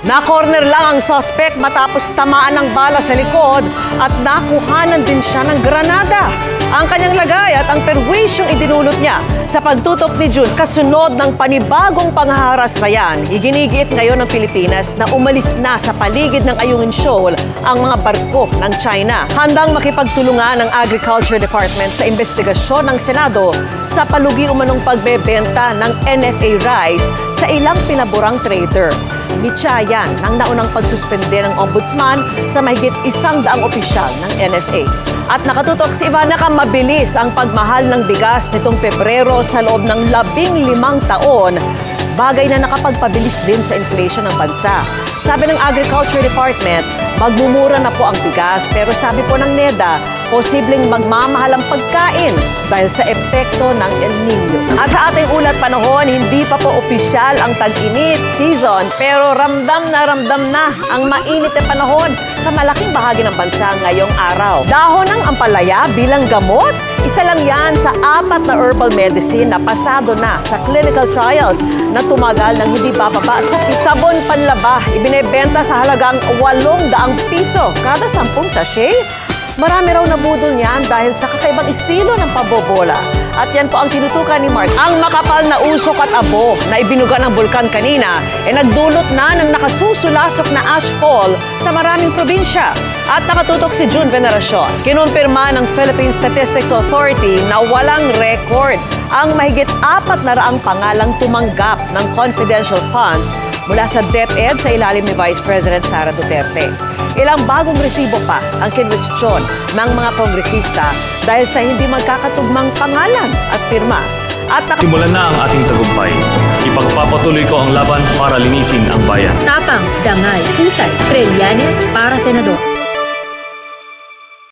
Na-corner lang ang suspect matapos tamaan ng bala sa likod at nakuhanan din siya ng granada. Ang kanyang lagay at ang perwisyong idinulot niya sa pagtutok ni June kasunod ng panibagong panghaharas na yan. Iginigiit ngayon ng Pilipinas na umalis na sa paligid ng Ayungin Shoal ang mga barko ng China. Handang makipagtulungan ng Agriculture Department sa investigasyon ng Senado sa palugi umanong pagbebenta ng NFA rice sa ilang pinaborang trader. Mitya yan ng naunang pagsuspende ng Ombudsman sa mahigit 100 opisyal ng NFA. At nakatutok si Ivana Cam, mabilis ang pagmahal ng bigas nitong Pebrero sa loob ng 15 taon. Bagay na nakapagpabilis din sa inflation ng bansa. Sabi ng Agriculture Department, magmumura na po ang bigas pero sabi po ng NEDA, posibleng magmamahal ang pagkain dahil sa epekto ng El Nino. At sa ating ulat panahon, hindi pa po opisyal ang tag-init season pero ramdam na ang mainit na panahon sa malaking bahagi ng bansa ngayong araw. Dahon ng ampalaya bilang gamot, isa lang yan sa 4 na herbal medicine na pasado na sa clinical trials na tumagal ng hindi bababa sa sabon panlaba. Ibinebenta sa halagang 800 piso kada 10 sachet. Marami raw nabudol niyan dahil sa kakaibang estilo ng pabobola. At yan po ang tinutukan ni Mark. Ang makapal na usok at abo na ibinuga ng bulkan kanina nagdulot na ng nakasusulasok na ashfall sa maraming probinsya. At nakatutok si June Veneracion. Kinumpirma ng Philippine Statistics Authority na walang record ang mahigit 400 pangalang tumanggap ng confidential funds mula sa DepEd sa ilalim ni Vice President Sara Duterte. Ilang bagong resibo pa ang kinwestiyon ng mga kongresista dahil sa hindi magkakatugmang pangalan at pirma. At Simulan na ang ating tagumpay. Ipagpapatuloy ko ang laban para linisin ang bayan. Tapang, dangal, husay, Trillanes para senador.